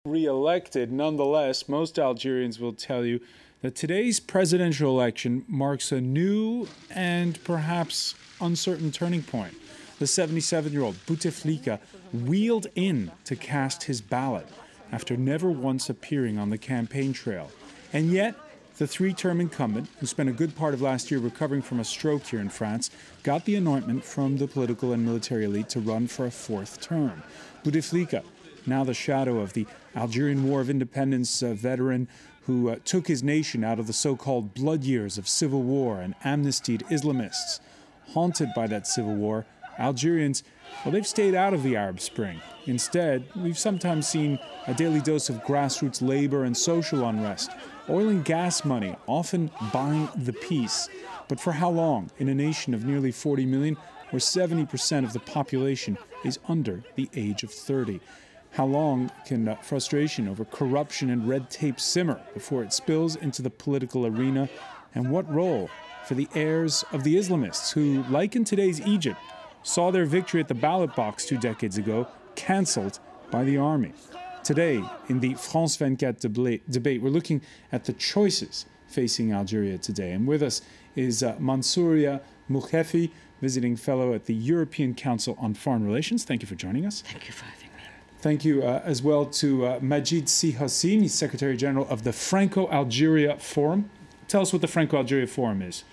Re-elected. Nonetheless, most Algerians will tell you that today's presidential election marks a new and perhaps uncertain turning point. The 77-year-old Bouteflika wheeled in to cast his ballot after never once appearing on the campaign trail. And yet, the three-term incumbent, who spent a good part of last year recovering from a stroke here in France, got the anointment from the political and military elite to run for a fourth term. Bouteflika, now the shadow of the Algerian War of Independence veteran who took his nation out of the so-called blood years of civil war and amnestied Islamists. Haunted by that civil war, Algerians, well, they've stayed out of the Arab Spring. Instead, we've sometimes seen a daily dose of grassroots labor and social unrest, oil and gas money often buying the peace. But for how long in a nation of nearly 40 million, where 70% of the population is under the age of 30? How long can frustration over corruption and red tape simmer before it spills into the political arena? And what role for the heirs of the Islamists who, like in today's Egypt, saw their victory at the ballot box 2 decades ago cancelled by the army? Today, in the France 24 debate, we're looking at the choices facing Algeria today. And with us is Mansouria, MOKHEFI, visiting fellow at the European Council on Foreign Relations. Thank you for joining us. Thank you for having me. Thank you as well to Madjid HOCINE. He's Secretary General of the Franco-Algeria Forum. Tell us what the Franco-Algeria Forum is.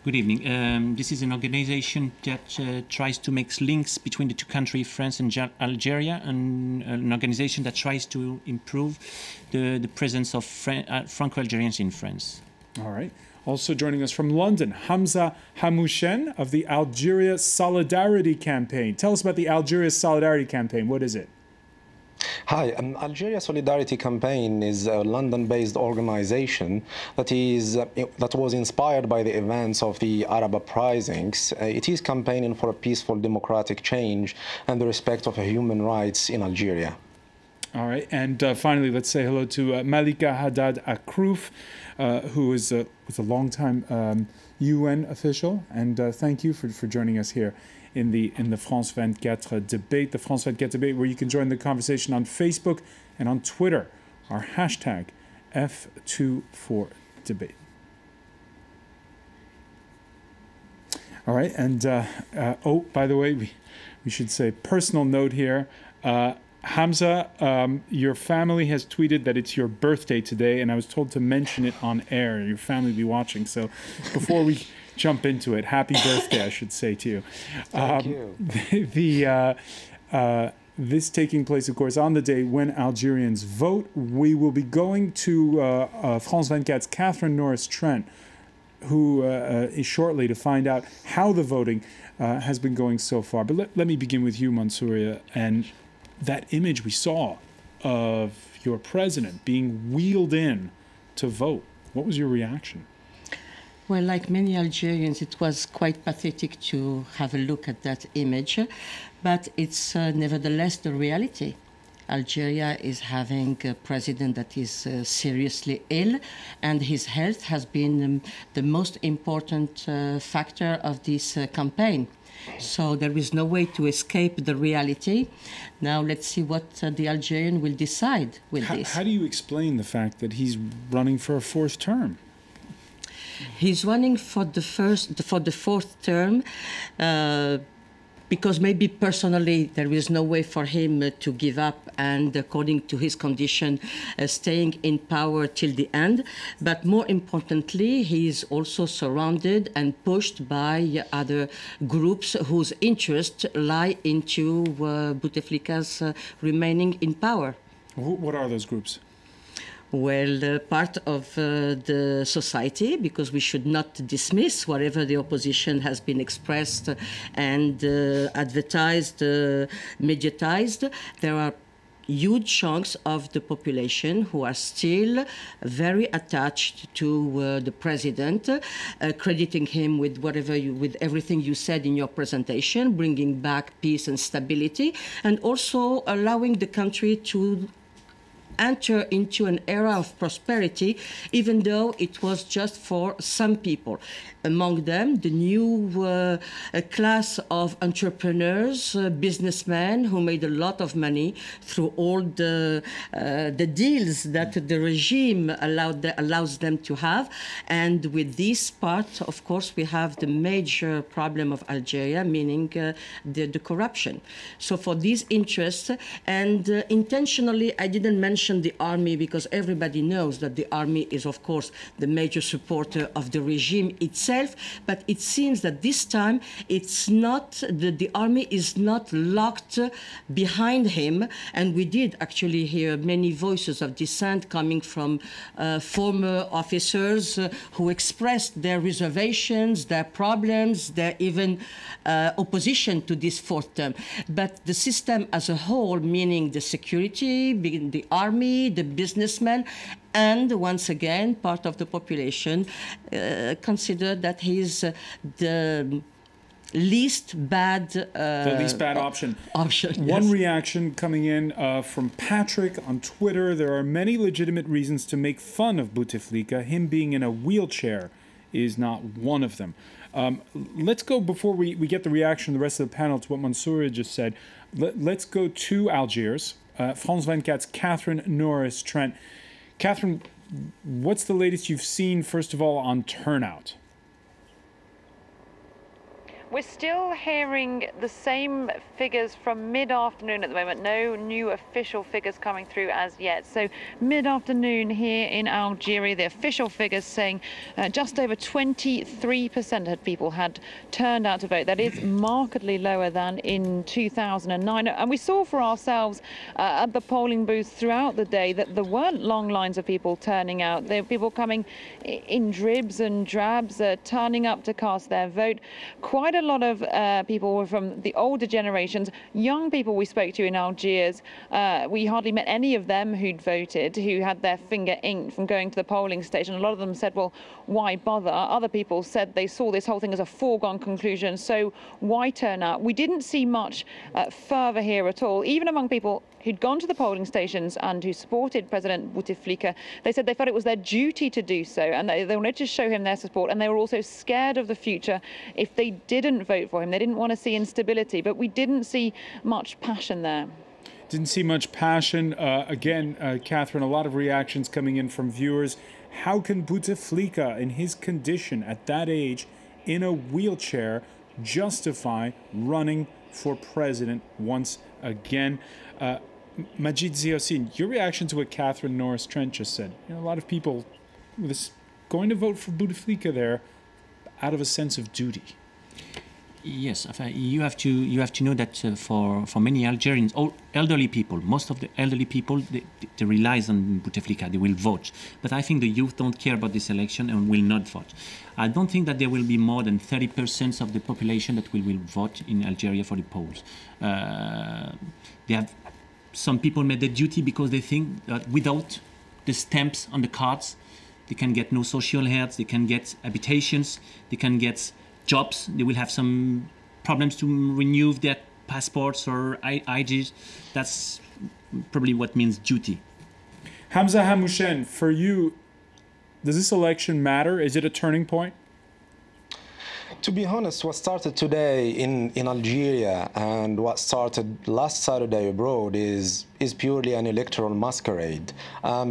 Good evening. This is an organization that tries to make links between the two countries, France and Algeria, and an organization that tries to improve the presence of Franco-Algerians in France. All right. Also joining us from London, Hamza HAMOUCHENE of the Algeria Solidarity Campaign. Tell us about the Algeria Solidarity Campaign. What is it? Hi, Algeria Solidarity Campaign is a London-based organization that was inspired by the events of the Arab uprisings. It is campaigning for a peaceful democratic change and the respect of human rights in Algeria. All right, and finally, let's say hello to Malika Haddad AKROUF, who is was a longtime UN official, and thank you for joining us here in the France 24 debate, the France 24 debate, where you can join the conversation on Facebook and on Twitter. Our hashtag F24debate. All right, and oh, by the way, we should say personal note here. Hamza, your family has tweeted that it's your birthday today, and I was told to mention it on air. Your family will be watching, so before we jump into it, happy birthday, I should say to you. Thank you. This taking place, of course, on the day when Algerians vote. We will be going to France 24's Catherine Norris-Trent, who is shortly to find out how the voting has been going so far. But let me begin with you, Mansouria, and that image we saw of your president being wheeled in to vote. What was your reaction? Well, like many Algerians, it was quite pathetic to have a look at that image, but it's nevertheless the reality. Algeria is having a president that is seriously ill, and his health has been the most important factor of this campaign. So there is no way to escape the reality. Now let's see what the Algerian will decide with this. How do you explain the fact that he's running for a fourth term? He's running for the fourth term because maybe personally there is no way for him to give up and, according to his condition, staying in power till the end. But more importantly, he is also surrounded and pushed by other groups whose interests lie into Bouteflika's remaining in power. What are those groups? Well, part of the society, because we should not dismiss whatever the opposition has been expressed and advertised, mediatized. There are huge chunks of the population who are still very attached to the president, crediting him with with everything you said in your presentation, bringing back peace and stability, and also allowing the country to enter into an era of prosperity, even though it was just for some people. Among them, the new class of entrepreneurs, businessmen who made a lot of money through all the deals that the regime allows them to have. And with this part, of course, we have the major problem of Algeria, meaning the corruption. So for these interests, and intentionally, I didn't mention the army because everybody knows that the army is, of course, the major supporter of the regime itself. But it seems that this time it's not, the army is not locked behind him. And we did actually hear many voices of dissent coming from former officers who expressed their reservations, their problems, their even opposition to this fourth term. But the system as a whole, meaning the security, the army, the businessmen, and once again, part of the population consider that he's the least bad option. Yes. One reaction coming in from Patrick on Twitter: there are many legitimate reasons to make fun of Bouteflika. Him being in a wheelchair is not one of them. Let's go, before we get the reaction of the rest of the panel to what Mansouria just said, let's go to Algiers. France 24's Catherine Norris Trent. Catherine, what's the latest you've seen, first of all, on turnout? We're still hearing the same figures from mid-afternoon at the moment. No new official figures coming through as yet. So mid-afternoon here in Algeria, the official figures saying just over 23% of people had turned out to vote. That is markedly lower than in 2009. And we saw for ourselves at the polling booths throughout the day that there weren't long lines of people turning out. There were people coming in dribs and drabs, turning up to cast their vote. Quite a lot of people were from the older generations. Young people we spoke to in Algiers, we hardly met any of them who'd voted, who had their finger inked from going to the polling station. A lot of them said, well, why bother? Other people said they saw this whole thing as a foregone conclusion, so why turn out? We didn't see much fervour here at all, even among people who'd gone to the polling stations and who supported President Bouteflika. They said they felt it was their duty to do so, and they wanted to show him their support, and they were also scared of the future if they didn't vote for him. They didn't want to see instability, but we didn't see much passion there. Didn't see much passion. Again, Catherine, a lot of reactions coming in from viewers. How can Bouteflika, in his condition at that age, in a wheelchair, justify running for president once again? Madjid HOCINE, your reaction to what Catherine Norris Trent just said. You know, a lot of people going to vote for Bouteflika there out of a sense of duty. Yes, you have to know that for many Algerians, all elderly people, most of the elderly people, they rely on Bouteflika. They will vote, but I think the youth don't care about this election and will not vote. I don't think that there will be more than 30% of the population that will vote in Algeria for the polls. They have some people made their duty because they think that without the stamps on the cards, they can get no social heirs, they can get habitations, they can get jobs, they will have some problems to renew their passports or IDs. That's probably what means duty. Hamza HAMOUCHENE, for you, does this election matter? Is it a turning point? To be honest, what started today in Algeria and what started last Saturday abroad is purely an electoral masquerade.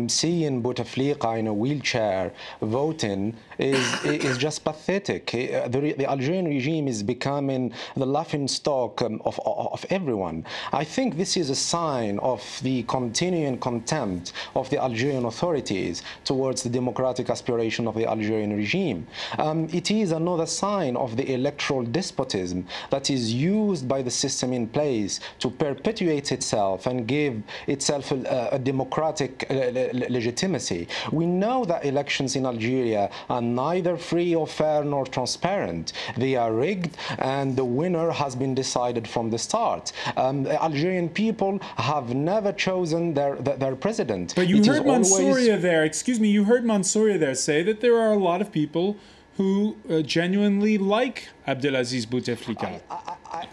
Seeing Bouteflika in a wheelchair voting is just pathetic. The Algerian regime is becoming the laughingstock of everyone. I think this is a sign of the continuing contempt of the Algerian authorities towards the democratic aspiration of the Algerian regime. It is another sign of the electoral despotism that is used by the system in place to perpetuate itself and give itself a democratic legitimacy. We know that elections in Algeria are neither free or fair nor transparent. They are rigged, and the winner has been decided from the start. The Algerian people have never chosen their president. But you heard Mansouria there, excuse me, you heard Mansouria there say that there are a lot of people who genuinely like Abdelaziz Bouteflika.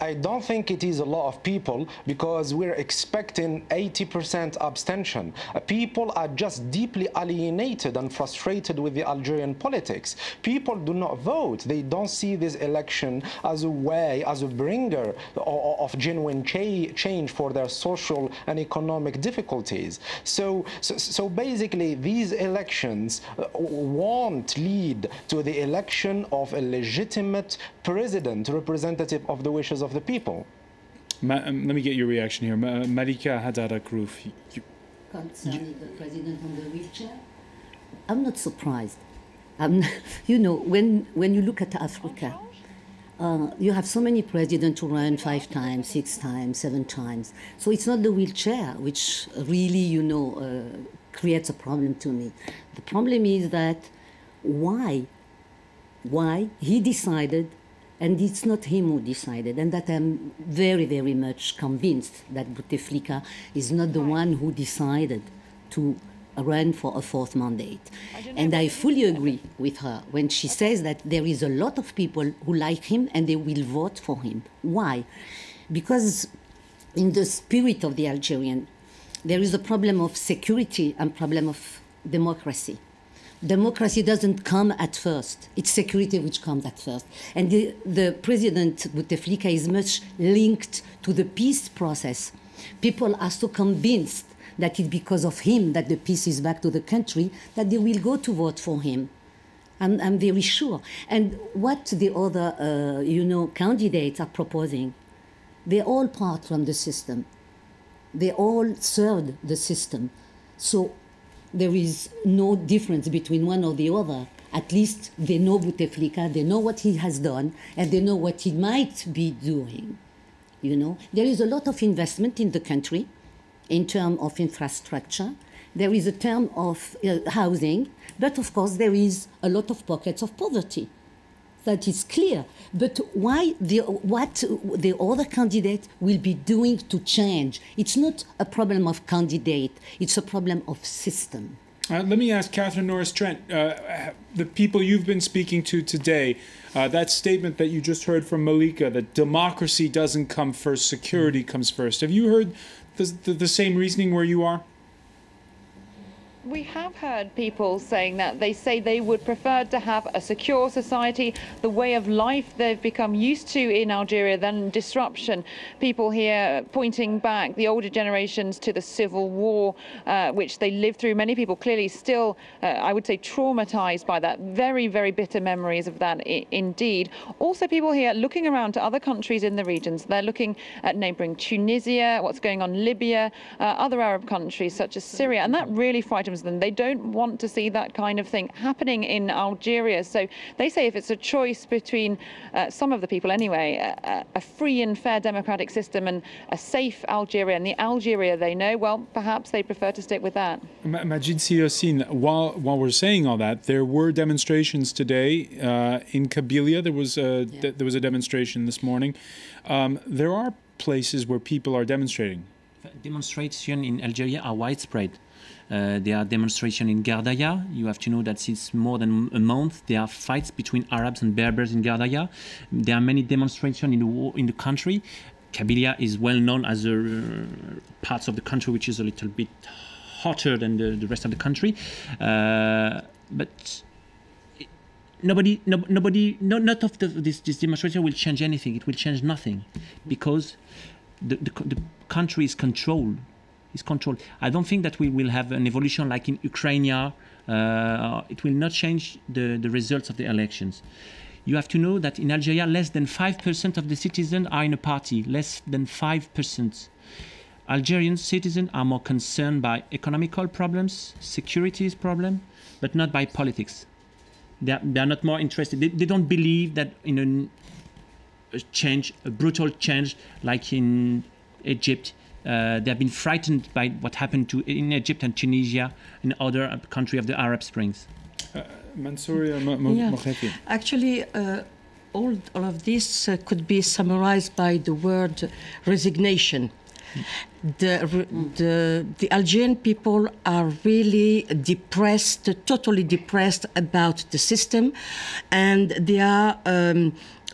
I don't think it is a lot of people, because we're expecting 80% abstention. People are just deeply alienated and frustrated with the Algerian politics. People do not vote. They don't see this election as a way, as a bringer of genuine change for their social and economic difficulties. So basically, these elections won't lead to the election of a legitimate president, representative of the wishes of the people. Let me get your reaction here. Malika had AKROUF. Concerning the president on the wheelchair, I'm not surprised. You know, when you look at Africa, you have so many presidents who run 5 times, 6 times, 7 times. So it's not the wheelchair which really, you know, creates a problem to me. The problem is that why he decided, and it's not him who decided, and that I'm very, very much convinced that Bouteflika is not the one who decided to run for a 4th mandate. And I fully agree with her when she says that there is a lot of people who like him and they will vote for him. Why? Because in the spirit of the Algerian, there is a problem of security and problem of democracy. Democracy doesn't come at first. It's security which comes at first. And the President Bouteflika is much linked to the peace process. People are so convinced that it's because of him that the peace is back to the country that they will go to vote for him. I'm very sure. And what the other, you know, candidates are proposing, they all part from the system. They all served the system. So there is no difference between one or the other. At least they know Bouteflika, they know what he has done, and they know what he might be doing. You know, there is a lot of investment in the country in terms of infrastructure. There is a term of housing, but of course there is a lot of pockets of poverty. That is clear. But what the other candidate will be doing to change? It's not a problem of candidate, it's a problem of system. Let me ask Catherine Norris-Trent, the people you've been speaking to today, that statement that you just heard from Malika, that democracy doesn't come first, security comes first. Have you heard the same reasoning where you are? We have heard people saying that. They say they would prefer to have a secure society, the way of life they've become used to in Algeria, than disruption. People here pointing back, the older generations, to the civil war, which they lived through. Many people clearly still, I would say, traumatized by that. Very, very bitter memories of that indeed. Also, people here looking around to other countries in the regions. They're looking at neighboring Tunisia, what's going on in Libya, other Arab countries such as Syria, and that really frightens them. They don't want to see that kind of thing happening in Algeria. So they say if it's a choice between some of the people anyway, a free and fair democratic system and a safe Algeria, and the Algeria they know, well, perhaps they prefer to stick with that. Madjid, while we're saying all that, there were demonstrations today in Kabylia. There was a demonstration this morning. There are places where people are demonstrating. Demonstrations in Algeria are widespread. There are demonstrations in Gardaya. You have to know that since more than a month there are fights between Arabs and Berbers in Gardaya. There are many demonstrations in the country. Kabylia is well known as parts of the country which is a little bit hotter than the rest of the country. But none of this demonstration will change anything. It will change nothing because the country is controlled. I don't think that we will have an evolution like in Ukraine. It will not change the results of the elections. You have to know that in Algeria, less than 5% of the citizens are in a party, less than 5%. Algerian citizens are more concerned by economical problems, security problems, but not by politics. They are not more interested. They don't believe that in a brutal change like in Egypt. They have been frightened by what happened in Egypt and Tunisia and other countries of the Arab Springs. Mansouria, MOKHEFI. Actually, all of this could be summarized by the word resignation. The Algerian people are really depressed, totally depressed about the system, and they are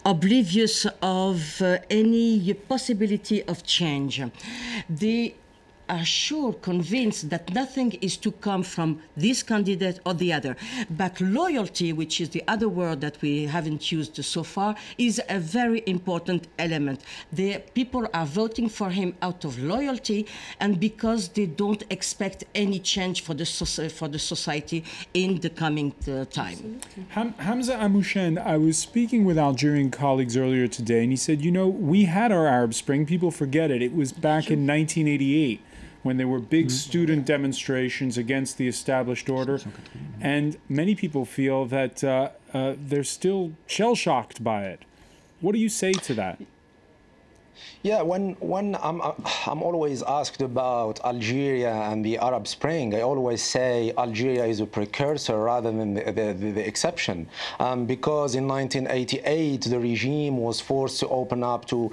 oblivious of any possibility of change. They are sure, convinced that nothing is to come from this candidate or the other. But loyalty, which is the other word that we haven't used so far, is a very important element. The people are voting for him out of loyalty and because they don't expect any change for the society in the coming time. Hamza HAMOUCHENE, I was speaking with Algerian colleagues earlier today, and he said, you know, we had our Arab Spring. People forget it. It was back in 1988. When there were big student demonstrations against the established order. And many people feel that they're still shell-shocked by it. What do you say to that? Yeah, when I'm always asked about Algeria and the Arab Spring, I always say Algeria is a precursor rather than the exception, because in 1988 the regime was forced to open up to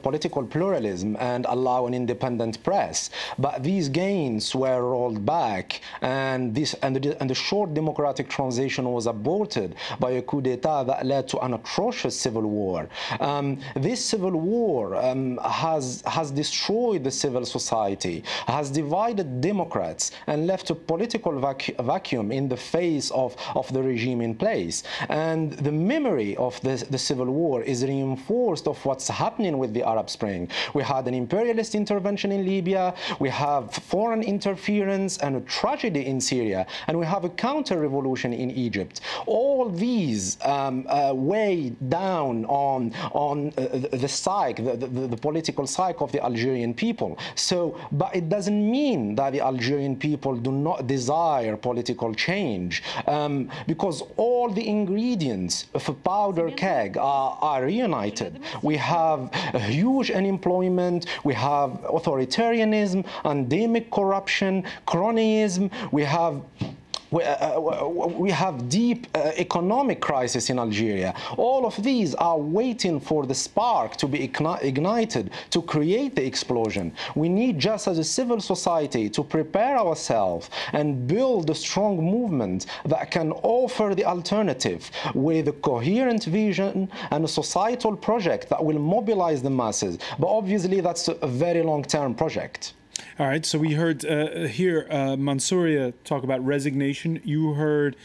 political pluralism and allow an independent press. But these gains were rolled back, and the short democratic transition was aborted by a coup d'état that led to an atrocious civil war. This civil war has destroyed the civil society, has divided Democrats, and left a political vacuum in the face of the regime in place. And the memory of the civil war is reinforced of what's happening with the Arab Spring. We had an imperialist intervention in Libya, we have foreign interference and a tragedy in Syria, and we have a counter-revolution in Egypt. All these weigh down on the psyche, the political psyche of the Algerian people. So, but it doesn't mean that the Algerian people do not desire political change, because all the ingredients of a powder keg are reunited. We have a huge unemployment, we have authoritarianism, endemic corruption, cronyism, we have deep economic crisis in Algeria. All of these are waiting for the spark to be ignited to create the explosion. We need, just as a civil society, to prepare ourselves and build a strong movement that can offer the alternative with a coherent vision and a societal project that will mobilize the masses. But obviously that's a very long-term project. All right, so we heard here Mansouria talk about resignation. You heard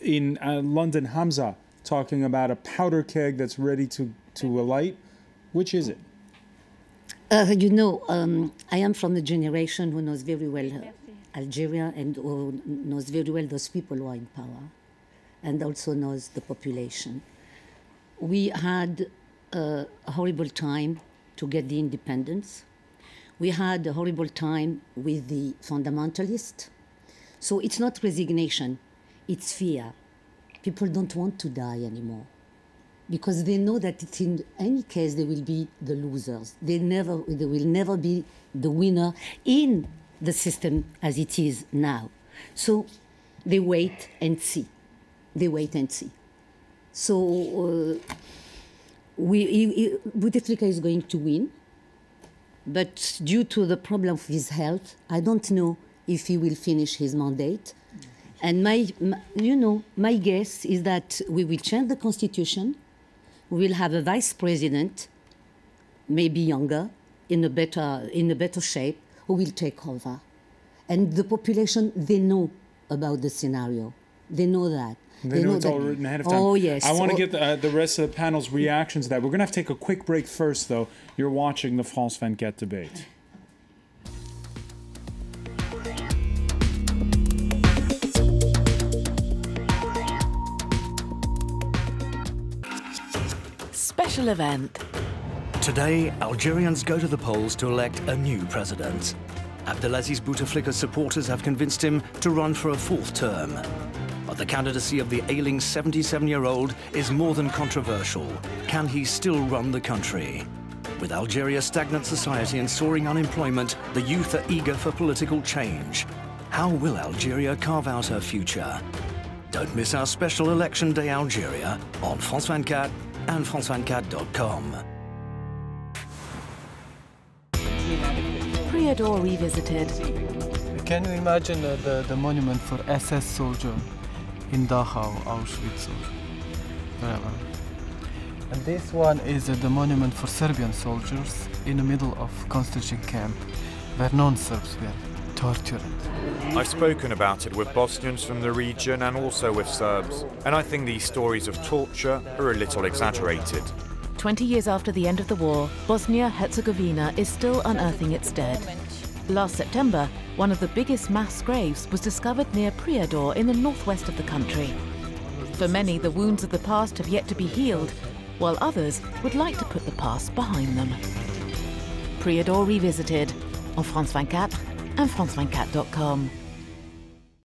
in London Hamza talking about a powder keg that's ready to alight. Which is it? You know, I am from the generation who knows very well Algeria and who knows very well those people who are in power and also knows the population. We had a horrible time to get the independence. We had a horrible time with the fundamentalists. So it's not resignation, it's fear. People don't want to die anymore because they know that in any case they will be the losers. They will never be the winner in the system as it is now. So they wait and see. They wait and see. So Bouteflika is going to win. But due to the problem of his health, I don't know if he will finish his mandate. And my guess is that we will change the constitution. We will have a vice president, maybe younger, in a better shape, who will take over. And the population, they know about the scenario. They know that. They know it's all written ahead of time. Oh, yes. I want to get the rest of the panel's reactions to that. We're going to have to take a quick break first, though. You're watching the France 24 debate. Special event. Today, Algerians go to the polls to elect a new president. Abdelaziz Bouteflika's supporters have convinced him to run for a fourth term. But the candidacy of the ailing 77-year-old is more than controversial. Can he still run the country? With Algeria's stagnant society and soaring unemployment, the youth are eager for political change. How will Algeria carve out her future? Don't miss our special Election Day Algeria on France 24 and France24.com. Priador Revisited. Can you imagine the monument for SS soldier in Dachau, Auschwitz? And this one is the monument for Serbian soldiers in the middle of concentration camp, where non-Serbs were tortured. I've spoken about it with Bosnians from the region and also with Serbs, and I think these stories of torture are a little exaggerated. 20 years after the end of the war, Bosnia-Herzegovina is still unearthing its dead. Last September, one of the biggest mass graves was discovered near Prijedor in the northwest of the country. For many, the wounds of the past have yet to be healed, while others would like to put the past behind them. Prijedor Revisited on France 24 and France24.com.